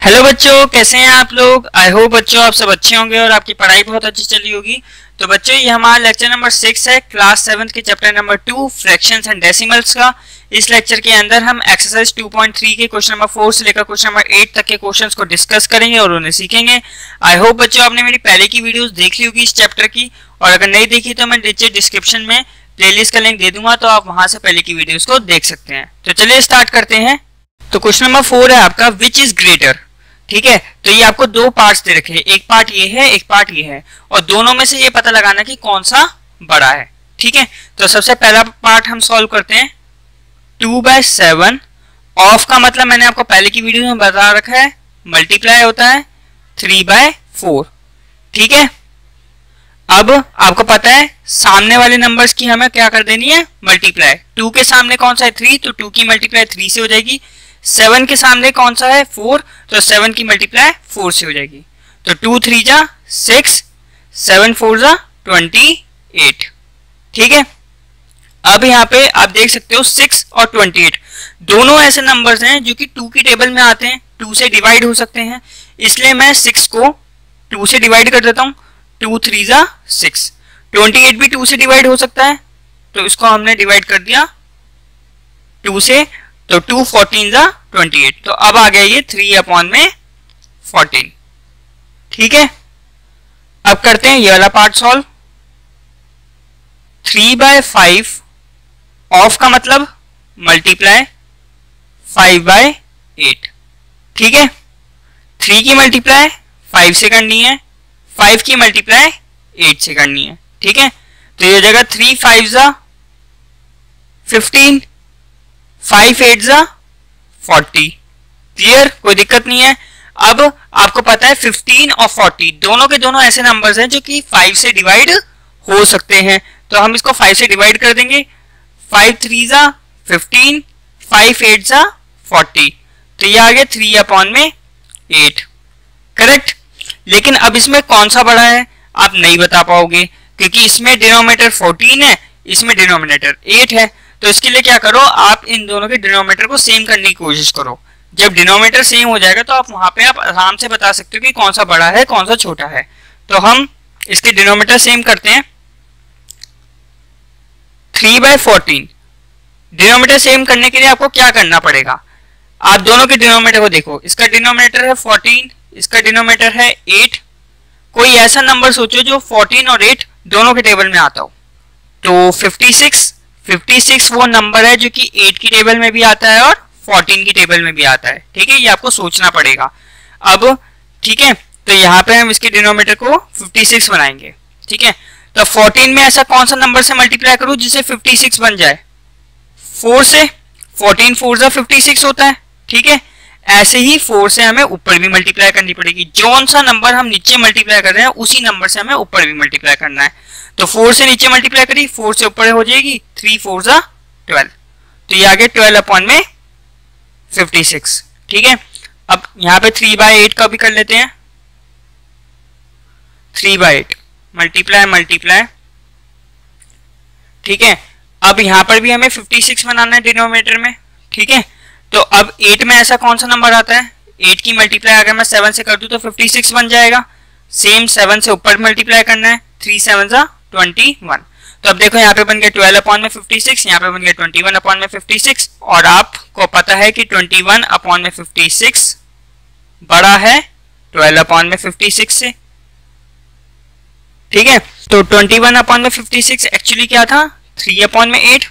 Hello बच्चों, कैसे हैं आप लोग। आई होप बच्चों आप सब अच्छे होंगे और आपकी पढ़ाई बहुत अच्छी चली होगी। तो बच्चों ये हमारा लेक्चर नंबर 6 है, क्लास 7 के chapter number 2 fractions and decimals का। इस लेक्चर के अंदर हम एक्सरसाइज 2.3 के क्वेश्चन नंबर 4 से लेकर क्वेश्चन नंबर 8 तक के क्वेश्चंस को डिस्कस करेंगे और उन्हें सीखेंगे। आई होप बच्चों आपने मेरी पहले की वीडियोस देख ली होगी इस चैप्टर की, और अगर नहीं देखी तो मैं नीचे डिस्क्रिप्शन में प्लेलिस्ट का लिंक दे दूंगा, तो आप वहां से पहले की वीडियोस को देख सकते हैं। तो चलिए स्टार्ट करते हैं। तो क्वेश्चन नंबर 4 है आपका, विच इज ग्रेटर। ठीक है, तो ये आपको दो पार्ट्स दे रखे हैं, एक पार्ट ये है, एक पार्ट ये है, और दोनों में से ये पता लगाना कि कौन सा बड़ा है। ठीक है, तो सबसे पहला पार्ट हम सॉल्व करते हैं। 2/7 ऑफ का मतलब मैंने आपको पहले की वीडियो में बता रखा है, मल्टीप्लाई होता है 3/4। ठीक है, अब आपको पता है सामने वाले नंबर्स की हमें क्या कर देनी है, मल्टीप्लाई। 2 के सामने कौन सा है 3, तो 2 की मल्टीप्लाई 3 से हो जाएगी। 7 के सामने कौन सा है 4, तो 7 की मल्टीप्लाई 4 से हो जाएगी। तो 2 3 जा 6, 7 4 जा 28। ठीक है, अब यहाँ पे आप देख सकते हो 6 और 28 दोनों ऐसे नंबर्स हैं जो कि 2 की टेबल में आते हैं, 2 से डिवाइड हो सकते हैं, इसलिए मैं 6 को 2 से डिवाइड कर देता हूँ। 2 3 जा 6। 28 भी 2 से डिवाइड हो सकता है, तो इसको हमने डिवाइड कर दिया 2 से, तो 2 14 जा 28। तो अब आ गया ये 3/14। ठीक है, अब करते हैं ये वाला पार्ट सॉल्व। 3/5 ऑफ का मतलब मल्टीप्लाई 5/8। ठीक है, 3 की मल्टीप्लाई 5 से करनी है, 5 की मल्टीप्लाई 8 से करनी है। ठीक है, तो ये हो जाएगा 3 5 जा 15, 5 8 जा 40। क्लियर, कोई दिक्कत नहीं है। अब आपको पता है 15 और 40 दोनों के दोनों ऐसे नंबर्स हैं जो कि 5 से डिवाइड हो सकते हैं, तो हम इसको 5 से डिवाइड कर देंगे। 5 3 जा 15, 5 8 जा 40, तो ये आ गया 3/8। करेक्ट, लेकिन अब इसमें कौन सा बड़ा है आप नहीं बता पाओगे, क्योंकि इसमें डिनोमिनेटर 14 है, इसमें डिनोमिनेटर 8 है। तो इसके लिए क्या करो, आप इन दोनों के डिनोमिनेटर को सेम करने की कोशिश करो। जब डिनोमिनेटर सेम हो जाएगा तो आप वहां पे आप आराम से बता सकते हो कि कौन सा बड़ा है कौन सा छोटा है। तो हम इसके डिनोमिनेटर सेम करते हैं। 3/14 डिनोमिनेटर सेम करने के लिए आपको क्या करना पड़ेगा, आप दोनों के डिनोमिनेटर को देखो। इसका डिनोमिनेटर है 14, इसका डिनोमिनेटर है 8। कोई ऐसा नंबर सोचो जो 14 और 8 दोनों के टेबल में आता हो। तो 56 वो नंबर है जो कि 8 की टेबल में भी आता है और 14 की टेबल में भी आता है। ठीक है, ये आपको सोचना पड़ेगा। अब ठीक है, तो यहाँ पे हम इसके डिनोमिनेटर को 56 बनाएंगे। ठीक है, तो 14 में ऐसा कौन सा नंबर से मल्टीप्लाई करूं जिससे 56 बन जाए, 4 से। 14 4 जा 56 होता है। ठीक है, ऐसे ही 4 से हमें ऊपर भी मल्टीप्लाई करनी पड़ेगी। जौन सा नंबर हम नीचे मल्टीप्लाई कर रहे हैं उसी नंबर से हमें ऊपर भी मल्टीप्लाई करना है। तो 4 से नीचे मल्टीप्लाई करी, 4 से ऊपर हो जाएगी 3 4 जा 12, तो ये आ गया 12/56। ठीक है, अब यहाँ पे 3/8 का भी कर लेते हैं। 3/8 मल्टीप्लाई। ठीक है, अब यहाँ पर भी हमें 56 बनाना है डिनोमिनेटर में। ठीक है, तो अब 8 में ऐसा कौन सा नंबर आता है, 8 की मल्टीप्लाई अगर मैं 7 से कर दूं तो 56 बन जाएगा। सेम 7 से ऊपर मल्टीप्लाई करना है, 3 7 जा 21। तो अब देखो यहाँ पे बन गया 12/56, यहाँ पे बन गया 21/56, और आपको पता है कि 21/56 बड़ा है 12/56 से। ठीक है, तो 21/56 एक्चुअली क्या था, 3/8,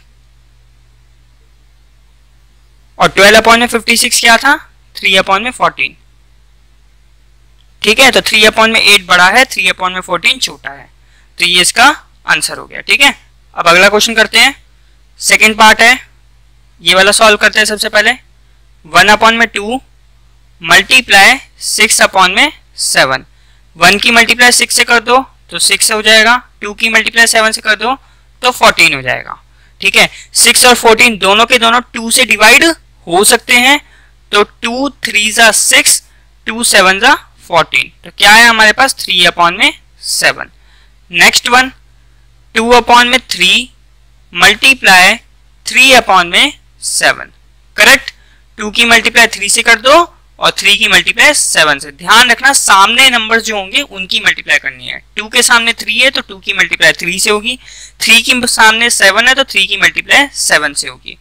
और 12/56 क्या था, 3/14। ठीक है, तो 3/8 बड़ा है, 3/14 छोटा है, तो ये इसका आंसर हो गया। ठीक है, अब अगला क्वेश्चन करते हैं। सेकंड पार्ट है, ये वाला सॉल्व करते हैं। सबसे पहले 1/2 मल्टीप्लाई 6/7। 1 की मल्टीप्लाई 6 से कर दो तो 6 हो जाएगा, 2 की मल्टीप्लाई 7 से कर दो तो 14 हो जाएगा। ठीक है, 6 और 14 दोनों के दोनों 2 से डिवाइड हो सकते हैं, तो 2 3 जा 6, 2 7 जा 14, तो क्या है हमारे पास 3/7। Next one 2/3 multiply 3/7। करेक्ट, 2 की मल्टीप्लाई 3 से कर दो और 3 की मल्टीप्लाई 7 से। ध्यान रखना सामने नंबर जो होंगे उनकी मल्टीप्लाई करनी है। 2 के सामने 3 है तो 2 की मल्टीप्लाई 3 से होगी, 3 की सामने 7 है तो 3 की मल्टीप्लाई 7 से होगी।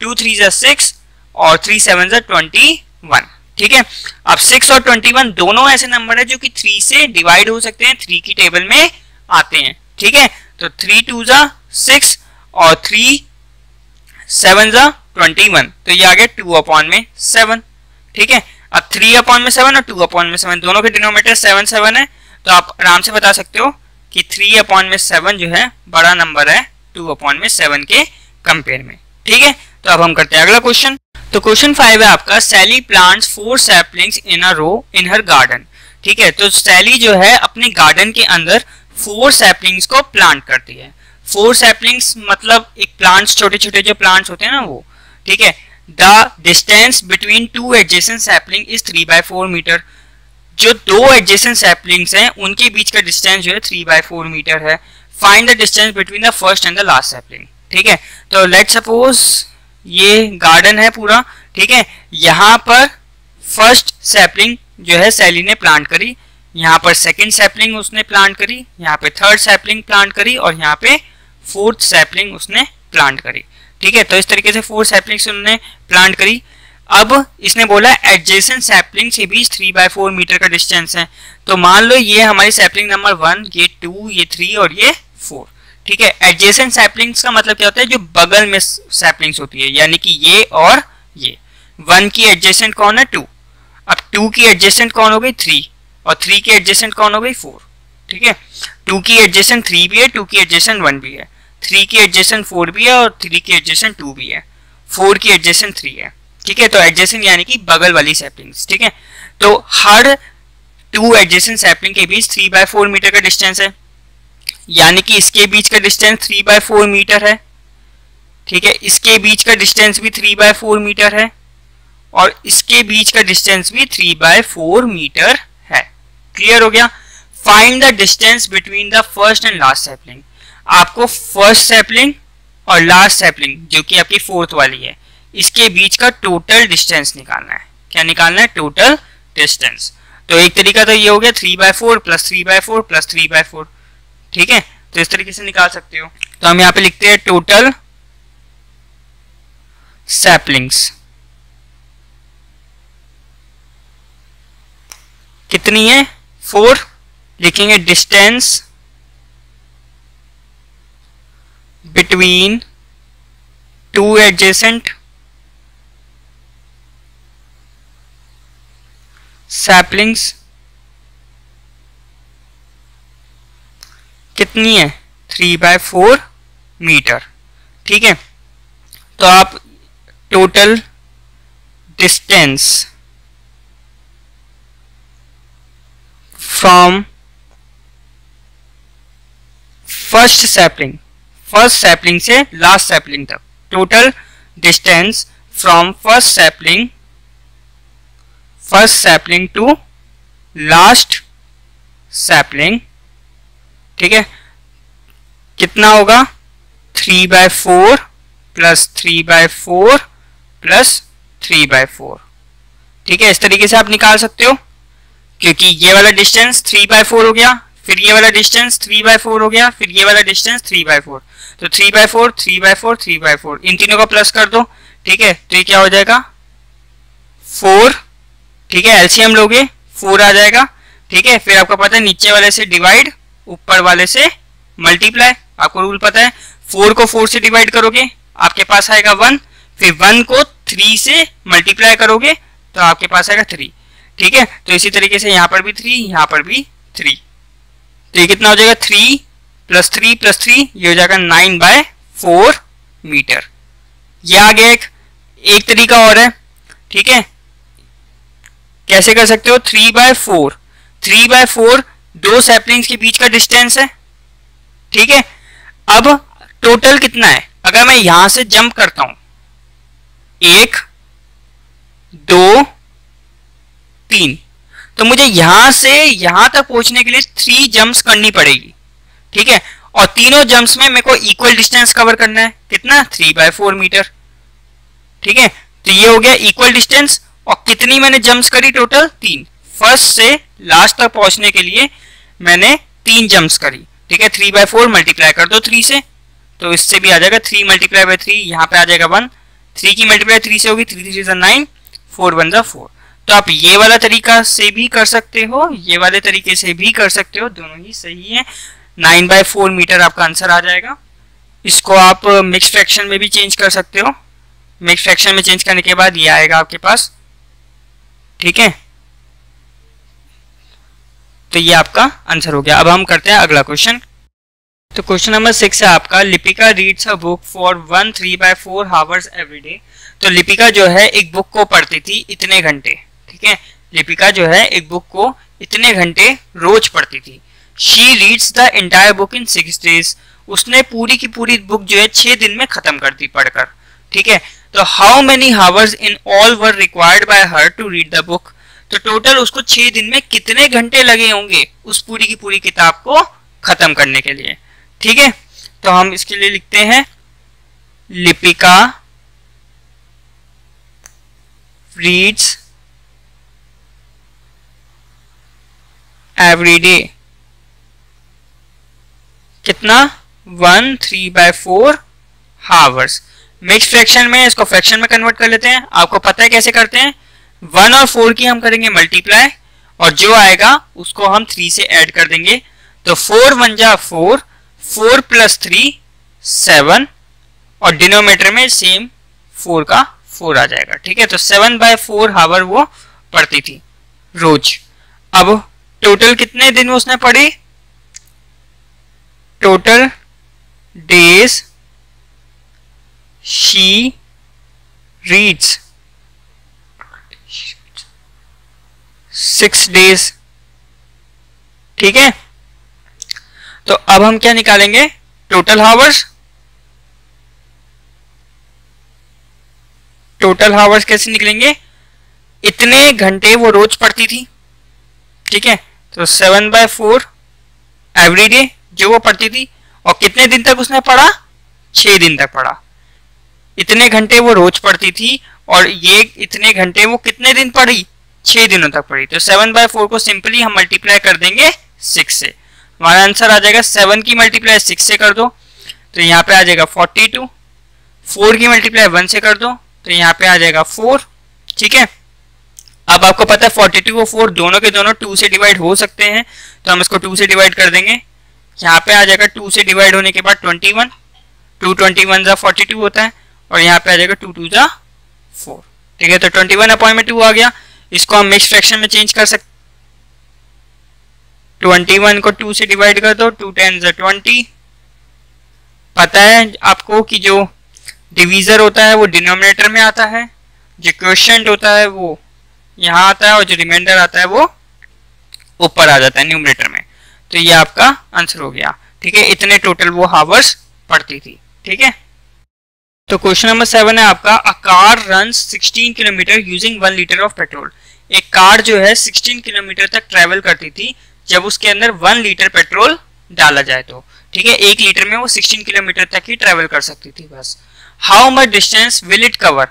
2 3 जा 6 और 3 7 जा 21। ठीक है, अब 6 और 21 दोनों ऐसे नंबर है जो कि 3 से डिवाइड हो सकते हैं, 3 की टेबल में आते हैं। ठीक है, तो 3 2 जा 6 और 3 7 जा 21, तो ये आ गया 2/7। ठीक है, अब 3/7 और 2/7 दोनों के डिनोमिनेटर 7 7 है, तो आप आराम से बता सकते हो कि 3/7 जो है बड़ा नंबर है 2/7 के कंपेयर में। ठीक है, तो अब हम करते हैं अगला क्वेश्चन। तो क्वेश्चन 5 है आपका, सैली प्लांट्स 4 सैपलिंग्स इन अ रो इन हर गार्डन। ठीक है, तो सैली जो है अपने गार्डन के अंदर 4 सैपलिंग्स को प्लांट करती है। 4 सैपलिंग्स मतलब एक प्लांट्स, छोटे छोटे जो प्लांट्स होते हैं ना वो। ठीक है, the distance between 2 adjacent sapling is 3/4 metre. जो 2 एडजेसेंट सैपलिंग्स हैं उनके बीच का डिस्टेंस जो है 3/4 मीटर है। Find the distance between the first and the last sapling. ठीक है, तो लेट सपोज ये गार्डन है पूरा। ठीक है, यहाँ पर फर्स्ट सैपलिंग जो है सैली ने प्लांट करी, यहाँ पर सेकंड सैपलिंग उसने प्लांट करी, यहाँ पे थर्ड सैपलिंग प्लांट करी और यहाँ पे फोर्थ सैपलिंग उसने प्लांट करी। ठीक है, तो इस तरीके से 4 सैपलिंग्स उन्होंने प्लांट करी। अब इसने बोला एडजेसेंट सैपलिंग के बीच 3/4 मीटर का डिस्टेंस है। तो मान लो ये हमारी सैपलिंग नंबर 1, ये 2, ये 3 और ये 4। ठीक है, एडजेसेंट सैपलिंग्स का मतलब क्या होता है, जो बगल में सैपलिंग्स होती है, यानी कि ये और ये। 1 की एडजेसेंट कौन है, 2। अब 2 की एडजेसेंट कौन हो गई, 3, और 3 की एडजेसेंट कौन हो गई, 4। ठीक है, 2 की एडजेसेंट 3 भी है, 2 की एडजेसेंट 1 भी है, 3 की एडजेसेंट 4 भी है और 3 की एडजेसेंट 2 भी है, 4 की एडजेसेंट 3 है। ठीक है, तो एडजेसेंट यानी कि बगल वाली सैपलिंग्स। ठीक है, तो हर 2 एडजेसेंट सैपलिंग के बीच 3/4 मीटर का डिस्टेंस है, यानी कि इसके बीच का डिस्टेंस 3/4 मीटर है। ठीक है, इसके बीच का डिस्टेंस भी 3/4 मीटर है और इसके बीच का डिस्टेंस भी 3/4 मीटर है। क्लियर हो गया। Find the distance between the first and last sapling. आपको फर्स्ट सैपलिंग और लास्ट सैपलिंग जो कि आपकी फोर्थ वाली है, इसके बीच का टोटल डिस्टेंस निकालना है। क्या निकालना है, टोटल डिस्टेंस। तो एक तरीका तो ये हो गया 3/4 + 3/4 + 3/4। ठीक है, तो इस तरीके से निकाल सकते हो। तो हम यहाँ पे लिखते हैं टोटल सैपलिंग्स कितनी है, 4। लिखेंगे डिस्टेंस बिटवीन 2 एडजेसेंट सैपलिंग्स कितनी है, 3/4 मीटर। ठीक है, तो आप total distance from first sapling से लास्ट सैपलिंग तक, total distance from first sapling to last sapling. ठीक है, कितना होगा, 3/4 + 3/4 + 3/4। ठीक है, इस तरीके से आप निकाल सकते हो, क्योंकि ये वाला डिस्टेंस 3/4 हो गया, फिर ये वाला डिस्टेंस 3/4 हो गया, फिर ये वाला डिस्टेंस 3/4। तो 3/4 3/4 3/4 इन तीनों का प्लस कर दो। ठीक है, तो ये क्या हो जाएगा, 4। ठीक है, एलसीएम लोगे 4 आ जाएगा। ठीक है, फिर आपको पता है नीचे वाले से डिवाइड, ऊपर वाले से मल्टीप्लाई। आपको रूल पता है, 4 को 4 से डिवाइड करोगे आपके पास आएगा 1, फिर 1 को 3 से मल्टीप्लाई करोगे तो आपके पास आएगा 3। ठीक है, तो इसी तरीके से यहाँ पर भी 3, यहाँ पर भी 3। तो ये कितना हो जाएगा, 3 + 3 + 3, ये हो जाएगा 9/4 मीटर। ये आ गया एक तरीका और है। ठीक है, कैसे कर सकते हो, 3/4 2 सैपलिंग्स के बीच का डिस्टेंस है। ठीक है, अब टोटल कितना है, अगर मैं यहां से जंप करता हूं 1 2 3, तो मुझे यहां से यहां तक पहुंचने के लिए 3 जंप्स करनी पड़ेगी। ठीक है, और तीनों जंप्स में मेरे को इक्वल डिस्टेंस कवर करना है, कितना, 3/4 मीटर। ठीक है, तो ये हो गया इक्वल डिस्टेंस, और कितनी मैंने जंप्स करी टोटल 3। फर्स्ट से लास्ट तक पहुंचने के लिए मैंने 3 जंप्स करी, ठीक है। 3/4 मल्टीप्लाई कर दो 3 से, तो इससे भी आ जाएगा 3 × 3, यहाँ पे आ जाएगा 1। 3 की मल्टीप्लाई 3 से होगी, 3 3 × 9, 4 1 4। तो आप ये वाला तरीका से भी कर सकते हो, ये वाले तरीके से भी कर सकते हो, दोनों ही सही है। 9/4 मीटर आपका आंसर आ जाएगा। इसको आप मिक्स फ्रैक्शन में भी चेंज कर सकते हो। मिक्स फ्रैक्शन में चेंज करने के बाद ये आएगा आपके पास, ठीक है। तो ये आपका आंसर हो गया। अब हम करते हैं अगला क्वेश्चन। तो क्वेश्चन नंबर 6 है आपका, Lipika reads a book for 1 3/4 hours every day. तो लिपिका जो है एक बुक को पढ़ती थी इतने घंटे, ठीक है। लिपिका जो है एक बुक को इतने घंटे रोज पढ़ती थी। She reads the entire book in 6 days। उसने पूरी की पूरी बुक जो है 6 दिन में खत्म कर दी पढ़कर, ठीक है। तो how many hours in all were required by her to read the book. तो टोटल उसको 6 दिन में कितने घंटे लगे होंगे उस पूरी की पूरी किताब को खत्म करने के लिए, ठीक है। तो हम इसके लिए लिखते हैं लिपिका रीड्स एवरी डे कितना 1 3/4 आवर्स। मिक्स फ्रैक्शन में इसको फ्रैक्शन में कन्वर्ट कर लेते हैं। आपको पता है कैसे करते हैं, 1 और 4 की हम करेंगे मल्टीप्लाई और जो आएगा उसको हम 3 से ऐड कर देंगे। तो 4 1 जा 4, 4 + 3 7 और डिनोमिनेटर में सेम 4 का 4 आ जाएगा, ठीक है। तो 7/4 आवर वो पढ़ती थी रोज। अब टोटल कितने दिन उसने पढ़ी, total days she reads 6 days, ठीक है। तो अब हम क्या निकालेंगे, टोटल आवर्स। टोटल आवर्स कैसे निकलेंगे, इतने घंटे वो रोज पढ़ती थी, ठीक है। तो 7/4 एवरी डे जो वो पढ़ती थी, और कितने दिन तक उसने पढ़ा, 6 दिन तक पढ़ा। इतने घंटे वो रोज पढ़ती थी और ये इतने घंटे वो कितने दिन पढ़ी, 6 दिनों तक पढ़ी। तो 7/4 को सिंपली हम मल्टीप्लाई कर देंगे 6 से। हमारा आंसर आ जाएगा 7 की मल्टीप्लाई 6 से कर दो तो यहाँ पे आ जाएगा 42। 4 की मल्टीप्लाई 1 से कर दो तो यहाँ पे आ जाएगा 4, ठीक है। अब आपको पता है 42 और 4 दोनों के दोनों 2 से डिवाइड हो सकते हैं, तो हम इसको 2 से डिवाइड कर देंगे। यहाँ पे आ जाएगा 2 से डिवाइड होने के बाद 21, 2 21 जा 42 होता है और यहाँ पे आ जाएगा 2 2 जा 4, ठीक है। तो 21/2 आ गया। इसको हम मिक्स फ्रैक्शन में चेंज कर सकते। 21 को 2 से डिवाइड कर दो, 2 10 जा 20। पता है आपको कि जो डिवीजर होता है वो डिनोमिनेटर में आता है, जो क्वोशिएंट होता है वो यहाँ आता है और जो रिमाइंडर आता है वो ऊपर आ जाता है न्यूमरेटर में। तो ये आपका आंसर हो गया, ठीक है। इतने टोटल वो आवर्स पढ़ती थी, ठीक है। तो क्वेश्चन नंबर 7 है आपका, a car runs 16 kilometre using 1 litre of petrol. एक कार जो है 16 किलोमीटर तक ट्रेवल करती थी जब उसके अंदर 1 लीटर पेट्रोल डाला जाए तो, ठीक है। 1 लीटर में वो 16 किलोमीटर तक ही ट्रेवल कर सकती थी बस। How much distance will it cover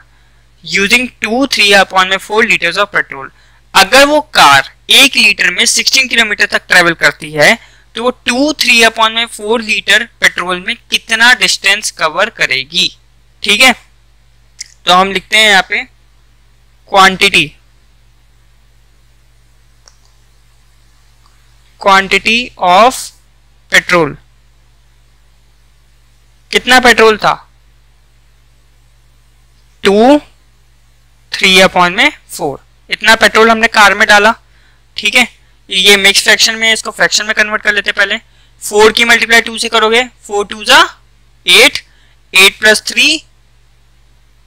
using 2 3/4 litres of petrol. अगर वो कार 1 लीटर में 16 किलोमीटर तक ट्रेवल करती है तो वो 2 3/4 लीटर पेट्रोल में कितना डिस्टेंस कवर करेगी, ठीक है। तो हम लिखते हैं यहाँ पे क्वांटिटी ऑफ पेट्रोल। कितना पेट्रोल था, 2 3/4 इतना पेट्रोल हमने कार में डाला, ठीक है। ये मिक्स फ्रैक्शन में, इसको फ्रैक्शन में कन्वर्ट कर लेते पहले। 4 की मल्टीप्लाई 2 से करोगे, 4 2 जा 8, 8 + 3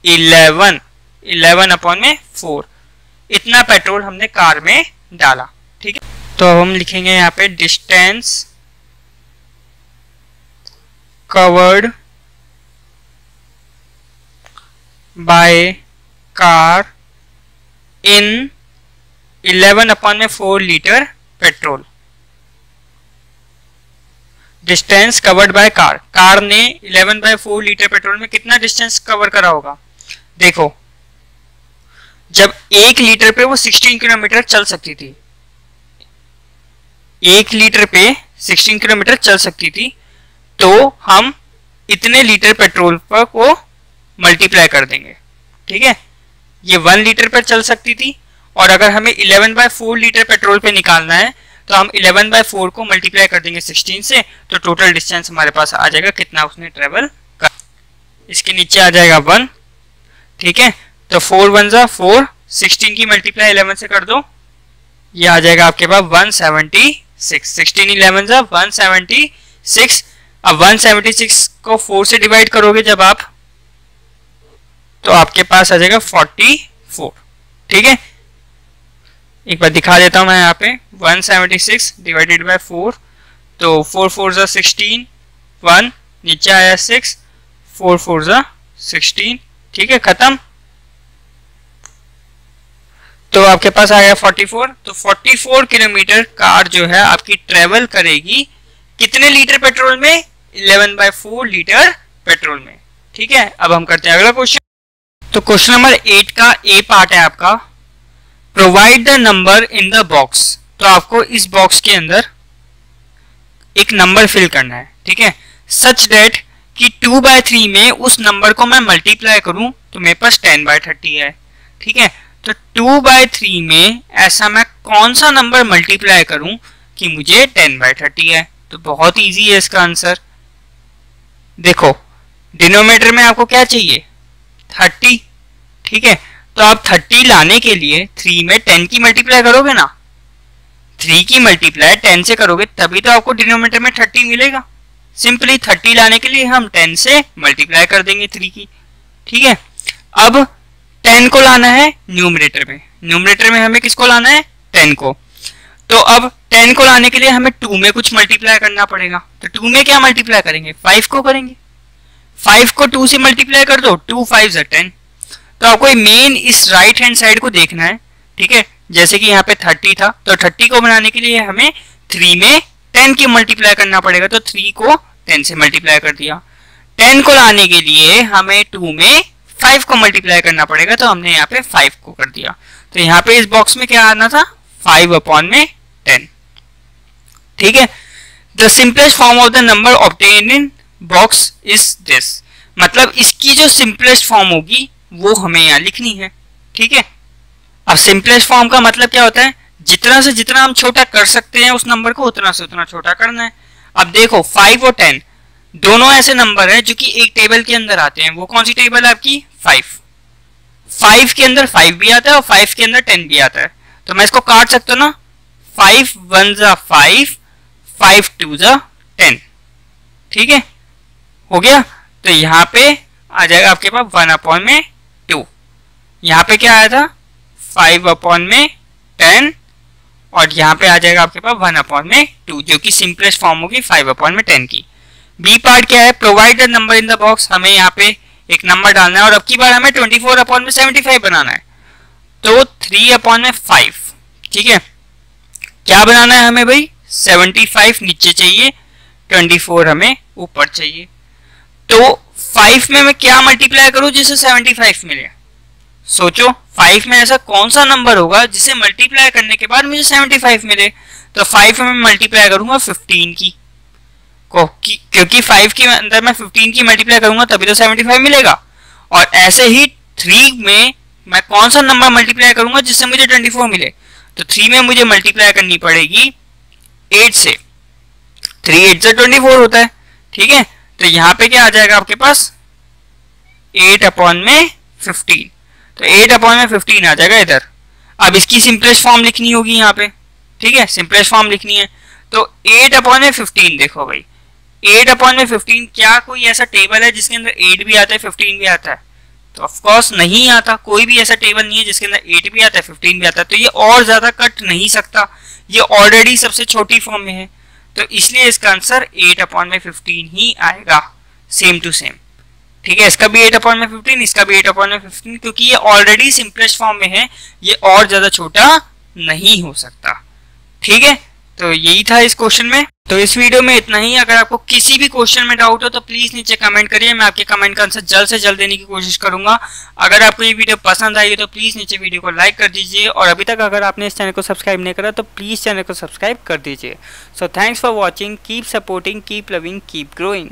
11, 11/4 इतना पेट्रोल हमने कार में डाला, ठीक है। तो हम लिखेंगे यहाँ पे distance covered by car in 11/4 litre petrol. Distance covered by car, car ने 11/4 लीटर पेट्रोल में कितना डिस्टेंस कवर करा होगा। देखो जब 1 लीटर पे वो 16 किलोमीटर चल सकती थी, 1 लीटर पे 16 किलोमीटर चल सकती थी, तो हम इतने लीटर पेट्रोल पर को मल्टीप्लाई कर देंगे। ठीक है, ये 1 लीटर पर चल सकती थी, और अगर हमें 11/4 लीटर पेट्रोल पे निकालना है तो हम 11/4 को मल्टीप्लाई कर देंगे 16 से, तो टोटल डिस्टेंस हमारे पास आ जाएगा कितना उसने ट्रेवल कर। इसके नीचे आ जाएगा 1। ठीक है, तो 4 1 जा 4, 16 की मल्टीप्लाई 11 से कर दो, ये आ जाएगा आपके पास 176। 16 11 जा 176। अब 176 को 4 से डिवाइड करोगे जब आप, तो आपके पास आ जाएगा 44। ठीक है, एक बार दिखा देता हूं मैं यहाँ पे 176 डिवाइडेड बाय 4, तो 4 4 जा 16, 1 नीचे आया 6, 4 4 जा 16। ठीक है, खत्म। तो आपके पास आ गया 44। तो 44 किलोमीटर कार जो है आपकी ट्रेवल करेगी कितने लीटर पेट्रोल में? 11/4 लीटर पेट्रोल में। ठीक है, अब हम करते हैं अगला क्वेश्चन। तो क्वेश्चन नंबर 8 का ए पार्ट है आपका, provide the number in the box. तो आपको इस बॉक्स के अंदर एक नंबर फिल करना है। ठीक है, सच डेट कि 2/3 में उस नंबर को मैं मल्टीप्लाई करूं तो मेरे पास 10/30 है। ठीक है, तो 2/3 में ऐसा मैं कौन सा नंबर मल्टीप्लाई करूं कि मुझे 10/30 है? तो बहुत इजी है इसका आंसर। देखो, डिनोमिनेटर में आपको क्या चाहिए? 30। ठीक है, तो आप 30 लाने के लिए 3 में 10 की मल्टीप्लाई करोगे ना, 3 की मल्टीप्लाई 10 से करोगे तभी तो आपको डिनोमिनेटर में 30 मिलेगा। सिंपली 30 लाने के लिए हम 10 से मल्टीप्लाई कर देंगे 3 की। ठीक है, अब 10 को लाना है न्यूमरेटर में, न्यूमरेटर में हमें किसको लाना है? 10 को। तो अब 10 को लाने के लिए हमें 2 में कुछ मल्टीप्लाई करना पड़ेगा, तो 2 में क्या मल्टीप्लाई करेंगे? 5 को करेंगे। 5 को 2 से मल्टीप्लाई कर दो, 2 5 10। तो आपको मेन इस राइट हैंड साइड को देखना है। ठीक है, जैसे कि यहाँ पे 30 था, तो 30 को बनाने के लिए हमें 3 में 10 की मल्टीप्लाई करना पड़ेगा, तो 3 को 10 से मल्टीप्लाई कर दिया। 10 को लाने के लिए हमें 2 में 5 को मल्टीप्लाई करना पड़ेगा, तो हमने यहाँ पे 5 को कर दिया। तो यहाँ पे इस बॉक्स में क्या आना था? 5/10। ठीक है, the simplest form of the number obtain in box is this. मतलब इसकी जो सिंपलेस्ट फॉर्म होगी वो हमें यहाँ लिखनी है। ठीक है, अब सिंपलेस्ट फॉर्म का मतलब क्या होता है? जितना से जितना हम छोटा कर सकते हैं उस नंबर को उतना से उतना छोटा करना है। अब देखो 5 और 10 दोनों ऐसे नंबर हैं जो कि एक टेबल के अंदर आते हैं। वो कौन सी टेबल है आपकी? 5 के अंदर 5 भी आता है और 5 के अंदर 10 भी आता है। तो मैं इसको काट सकता हूँ ना, 5 1 जा 5, 5 2 जा 10। ठीक है, हो गया। तो यहाँ पे आ जाएगा आपके पास 1/2। यहाँ पे क्या आया था? 5/10, और यहाँ पे आ जाएगा आपके पास 1/2, जो कि सिंपलेस्ट फॉर्म होगी 5/10 की। बी पार्ट क्या है? Provide the number in the box. हमें यहाँ पे एक नंबर डालना है, और अब की बार हमें 24/75 बनाना है, तो 3/5। ठीक है, क्या बनाना है हमें भाई? 75 नीचे चाहिए, 24 हमें ऊपर चाहिए। तो 5 में मैं क्या मल्टीप्लाई करूं जिससे 75 मिले? सोचो 5 में ऐसा कौन सा नंबर होगा जिसे मल्टीप्लाई करने के बाद मुझे 75 मिले? तो 5 में मैं मल्टीप्लाई करूंगा 15 की को, क्योंकि 5 के अंदर मैं 15 की मल्टीप्लाई करूंगा तभी तो 75 मिलेगा। और ऐसे ही 3 में मैं कौन सा नंबर मल्टीप्लाई करूंगा जिससे मुझे 24 मिले? तो 3 में मुझे मल्टीप्लाई करनी पड़ेगी 8 से। 3 8 से 24 होता है। ठीक है, तो यहाँ पे क्या आ जाएगा आपके पास? 8/15। तो 8/15 आ जाएगा इधर। अब इसकी सिंपलेस्ट फॉर्म लिखनी होगी यहाँ पे। ठीक है, सिंपलेस्ट फॉर्म लिखनी है, तो 8/15 देखो भाई, 8/15 क्या कोई ऐसा टेबल है जिसके अंदर 8 भी आता है 15 भी आता है? तो ऑफ कोर्स नहीं आता। कोई भी ऐसा टेबल नहीं है जिसके अंदर 8 भी आता है 15 भी आता है। तो ये और ज्यादा कट नहीं सकता, ये ऑलरेडी सबसे छोटी फॉर्म में है, तो इसलिए इसका आंसर 8/15 ही आएगा, सेम टू सेम। ठीक है, इसका भी 8/15, इसका भी 8/15, क्योंकि ये ऑलरेडी सिंपलेस्ट फॉर्म में है, ये और ज्यादा छोटा नहीं हो सकता। ठीक है, तो यही था इस क्वेश्चन में। तो इस वीडियो में इतना ही। अगर आपको किसी भी क्वेश्चन में डाउट हो तो प्लीज नीचे कमेंट करिए, मैं आपके कमेंट का आंसर जल्द से जल्द देने की कोशिश करूंगा। अगर आपको ये वीडियो पसंद आई हो तो प्लीज नीचे वीडियो को लाइक कर दीजिए, और अभी तक अगर आपने इस चैनल को सब्सक्राइब नहीं करा तो प्लीज चैनल को सब्सक्राइब कर दीजिए। So thanks for watching, keep supporting, keep loving, keep growing.